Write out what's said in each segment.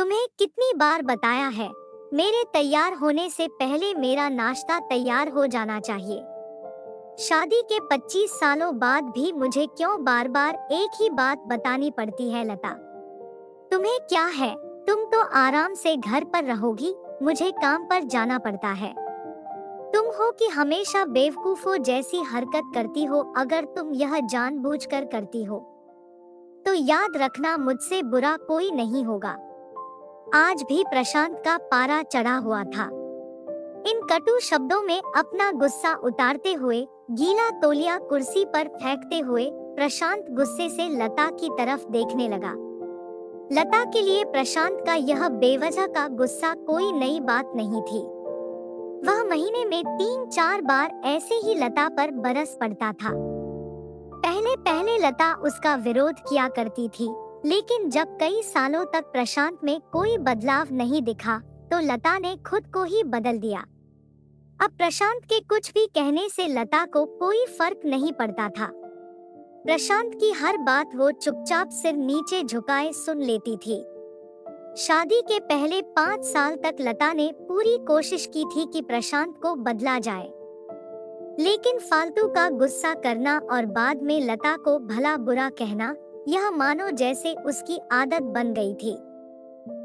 तुम्हें कितनी बार बताया है, मेरे तैयार होने से पहले मेरा नाश्ता तैयार हो जाना चाहिए। शादी के 25 सालों बाद भी मुझे क्यों बार बार एक ही बात बतानी पड़ती है लता? तुम्हें क्या है, तुम तो आराम से घर पर रहोगी, मुझे काम पर जाना पड़ता है। तुम हो कि हमेशा बेवकूफों जैसी हरकत करती हो। अगर तुम यह जानबूझकर करती हो तो याद रखना, मुझसे बुरा कोई नहीं होगा। आज भी प्रशांत का पारा चढ़ा हुआ था। इन कटु शब्दों में अपना गुस्सा उतारते हुए, गीला तौलिया कुर्सी पर फेंकते हुए प्रशांत गुस्से से लता की तरफ देखने लगा। लता के लिए प्रशांत का यह बेवजह का गुस्सा कोई नई बात नहीं थी। वह महीने में 3-4 बार ऐसे ही लता पर बरस पड़ता था। पहले पहले लता उसका विरोध किया करती थी, लेकिन जब कई सालों तक प्रशांत में कोई बदलाव नहीं दिखा तो लता ने खुद को ही बदल दिया। अब प्रशांत के कुछ भी कहने से लता को कोई फर्क नहीं पड़ता था। प्रशांत की हर बात वो चुपचाप सिर नीचे झुकाए सुन लेती थी। शादी के पहले 5 साल तक लता ने पूरी कोशिश की थी कि प्रशांत को बदला जाए, लेकिन फालतू का गुस्सा करना और बाद में लता को भला बुरा कहना, यह मानो जैसे उसकी आदत बन गई थी।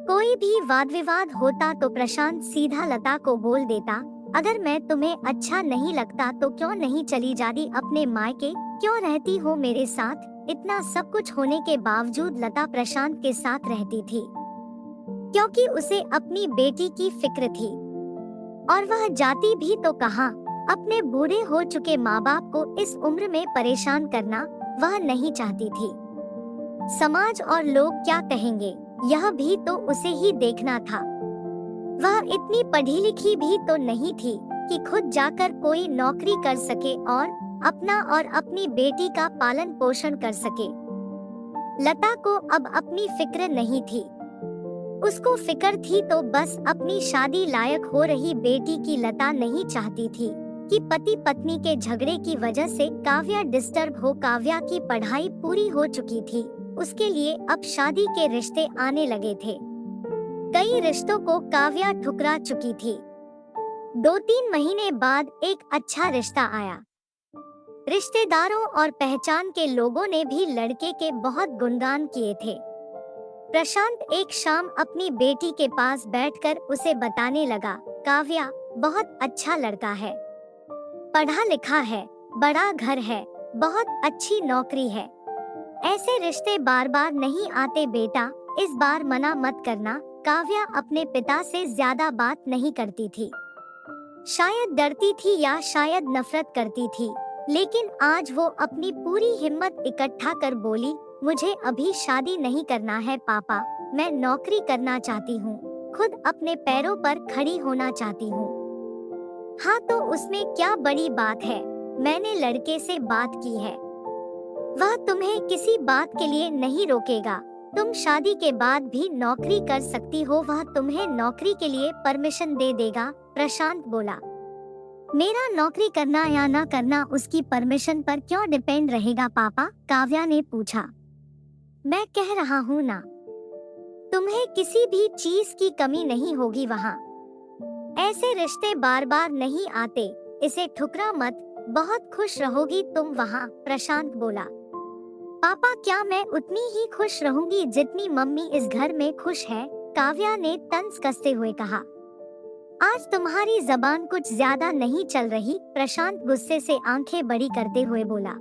कोई भी वाद विवाद होता तो प्रशांत सीधा लता को बोल देता, अगर मैं तुम्हें अच्छा नहीं लगता तो क्यों नहीं चली जाती अपने मायके, क्यों रहती हो मेरे साथ। इतना सब कुछ होने के बावजूद लता प्रशांत के साथ रहती थी, क्योंकि उसे अपनी बेटी की फिक्र थी। और वह जाती भी तो कहाँ, अपने बूढ़े हो चुके माँ बाप को इस उम्र में परेशान करना वह नहीं चाहती थी। समाज और लोग क्या कहेंगे, यह भी तो उसे ही देखना था। वह इतनी पढ़ी लिखी भी तो नहीं थी कि खुद जाकर कोई नौकरी कर सके और अपना और अपनी बेटी का पालन पोषण कर सके। लता को अब अपनी फिक्र नहीं थी। उसको फिक्र थी तो बस अपनी शादी लायक हो रही बेटी की। लता नहीं चाहती थी कि पति पत्नी के झगड़े की वजह से काव्या डिस्टर्ब हो। काव्या की पढ़ाई पूरी हो चुकी थी, उसके लिए अब शादी के रिश्ते आने लगे थे। कई रिश्तों को काव्या ठुकरा चुकी थी। 2-3 महीने बाद एक अच्छा रिश्ता आया। रिश्तेदारों और पहचान के लोगों ने भी लड़के के बहुत गुणगान किए थे। प्रशांत एक शाम अपनी बेटी के पास बैठकर उसे बताने लगा, काव्या बहुत अच्छा लड़का है, पढ़ा लिखा है, बड़ा घर है, बहुत अच्छी नौकरी है। ऐसे रिश्ते बार बार नहीं आते बेटा, इस बार मना मत करना। काव्या अपने पिता से ज्यादा बात नहीं करती थी। शायद डरती थी या शायद नफरत करती थी, लेकिन आज वो अपनी पूरी हिम्मत इकट्ठा कर बोली, मुझे अभी शादी नहीं करना है पापा, मैं नौकरी करना चाहती हूँ, खुद अपने पैरों पर खड़ी होना चाहती हूँ। हाँ तो उसमें क्या बड़ी बात है, मैंने लड़के से बात की है, वह तुम्हें किसी बात के लिए नहीं रोकेगा। तुम शादी के बाद भी नौकरी कर सकती हो, वह तुम्हें नौकरी के लिए परमिशन दे देगा। प्रशांत बोला, मेरा नौकरी करना या ना करना उसकी परमिशन पर क्यों डिपेंड रहेगा पापा? काव्या ने पूछा। मैं कह रहा हूँ ना, तुम्हें किसी भी चीज की कमी नहीं होगी वहाँ। ऐसे रिश्ते बार बार नहीं आते, इसे ठुकरा मत, बहुत खुश रहोगी तुम वहाँ। प्रशांत बोला, पापा क्या मैं उतनी ही खुश रहूंगी जितनी मम्मी इस घर में खुश है? काव्या ने तंज कसते हुए कहा। आज तुम्हारी जबान कुछ ज्यादा नहीं चल रही, प्रशांत गुस्से से आंखें बड़ी करते हुए बोला।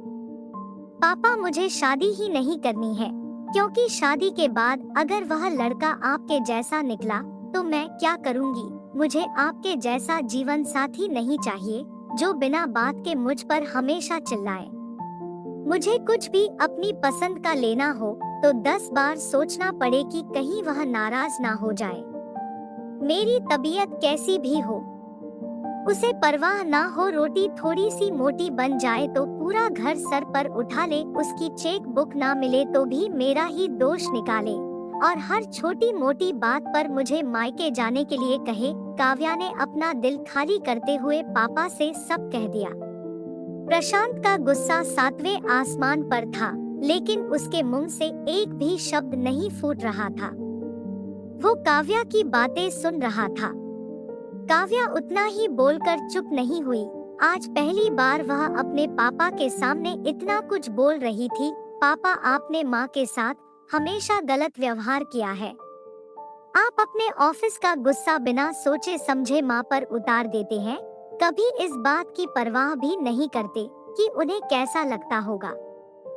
पापा मुझे शादी ही नहीं करनी है, क्योंकि शादी के बाद अगर वह लड़का आपके जैसा निकला तो मैं क्या करूंगी? मुझे आपके जैसा जीवन साथी नहीं चाहिए जो बिना बात के मुझ पर हमेशा चिल्लाए। मुझे कुछ भी अपनी पसंद का लेना हो तो 10 बार सोचना पड़े कि कहीं वह नाराज ना हो जाए। मेरी तबीयत कैसी भी हो, उसे परवाह ना हो, रोटी थोड़ी सी मोटी बन जाए तो पूरा घर सर पर उठा ले, उसकी चेक बुक ना मिले तो भी मेरा ही दोष निकाले और हर छोटी मोटी बात पर मुझे मायके जाने के लिए कहे। काव्या ने अपना दिल खाली करते हुए पापा से सब कह दिया। प्रशांत का गुस्सा 7वें आसमान पर था, लेकिन उसके मुंह से एक भी शब्द नहीं फूट रहा था। वो काव्या की बातें सुन रहा था। काव्या उतना ही बोलकर चुप नहीं हुई। आज पहली बार वह अपने पापा के सामने इतना कुछ बोल रही थी। पापा, आपने माँ के साथ हमेशा गलत व्यवहार किया है। आप अपने ऑफिस का गुस्सा बिना सोचे समझे माँ पर उतार देते हैं। कभी इस बात की परवाह भी नहीं करते कि उन्हें कैसा लगता होगा।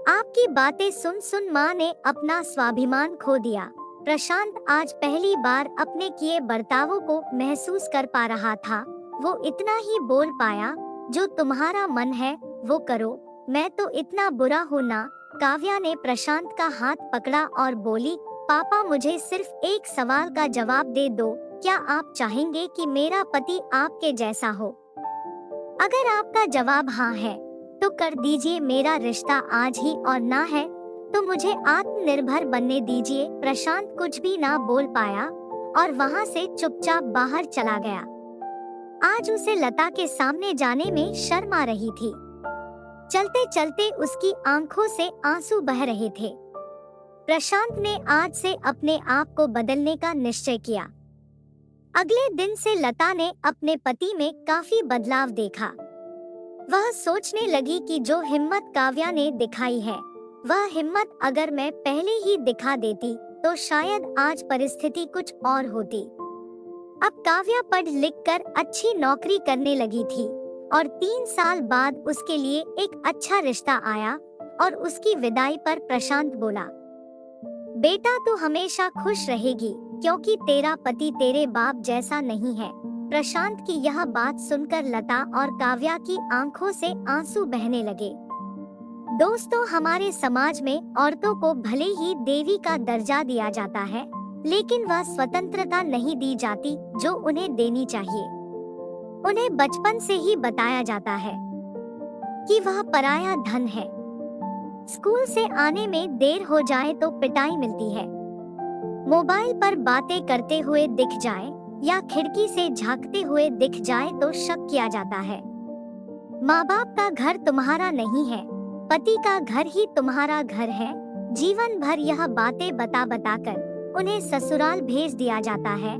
आपकी बातें सुन सुन माँ ने अपना स्वाभिमान खो दिया। प्रशांत आज पहली बार अपने किए बर्तावों को महसूस कर पा रहा था। वो इतना ही बोल पाया, जो तुम्हारा मन है वो करो, मैं तो इतना बुरा हूँ ना। काव्या ने प्रशांत का हाथ पकड़ा और बोली, पापा, मुझे सिर्फ एक सवाल का जवाब दे दो। क्या आप चाहेंगे कि मेरा पति आपके जैसा हो? अगर आपका जवाब हाँ है तो कर दीजिए। मेरा रिश्ता आज ही और ना है तो मुझे आत्मनिर्भर बनने दीजिए। प्रशांत कुछ भी ना बोल पाया और वहाँ से चुपचाप बाहर चला गया। आज उसे लता के सामने जाने में शर्म आ रही थी। चलते चलते उसकी आंखों से आंसू बह रहे थे। प्रशांत ने आज से अपने आप को बदलने का निश्चय किया। अगले दिन से लता ने अपने पति में काफी बदलाव देखा। वह सोचने लगी कि जो हिम्मत काव्या ने दिखाई है, वह हिम्मत अगर मैं पहले ही दिखा देती तो शायद आज परिस्थिति कुछ और होती। अब काव्या पढ़ लिख कर अच्छी नौकरी करने लगी थी और 3 साल बाद उसके लिए एक अच्छा रिश्ता आया और उसकी विदाई पर प्रशांत बोला, बेटा तू हमेशा खुश रहेगी क्योंकि तेरा पति तेरे बाप जैसा नहीं है। प्रशांत की यह बात सुनकर लता और काव्या की आंखों से आंसू बहने लगे। दोस्तों, हमारे समाज में औरतों को भले ही देवी का दर्जा दिया जाता है, लेकिन वह स्वतंत्रता नहीं दी जाती जो उन्हें देनी चाहिए। उन्हें बचपन से ही बताया जाता है कि वह पराया धन है। स्कूल से आने में देर हो जाए तो पिटाई मिलती है। मोबाइल पर बातें करते हुए दिख जाए या खिड़की से झांकते हुए दिख जाए तो शक किया जाता है। माँ बाप का घर तुम्हारा नहीं है, पति का घर ही तुम्हारा घर है। जीवन भर यह बातें बता बता कर उन्हें ससुराल भेज दिया जाता है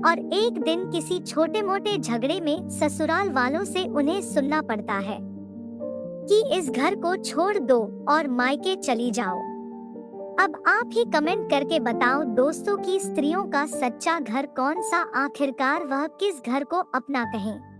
और एक दिन किसी छोटे मोटे झगड़े में ससुराल वालों से उन्हें सुनना पड़ता है कि इस घर को छोड़ दो और मायके चली जाओ। अब आप ही कमेंट करके बताओ दोस्तों कि स्त्रियों का सच्चा घर कौन सा, आखिरकार वह किस घर को अपना कहें।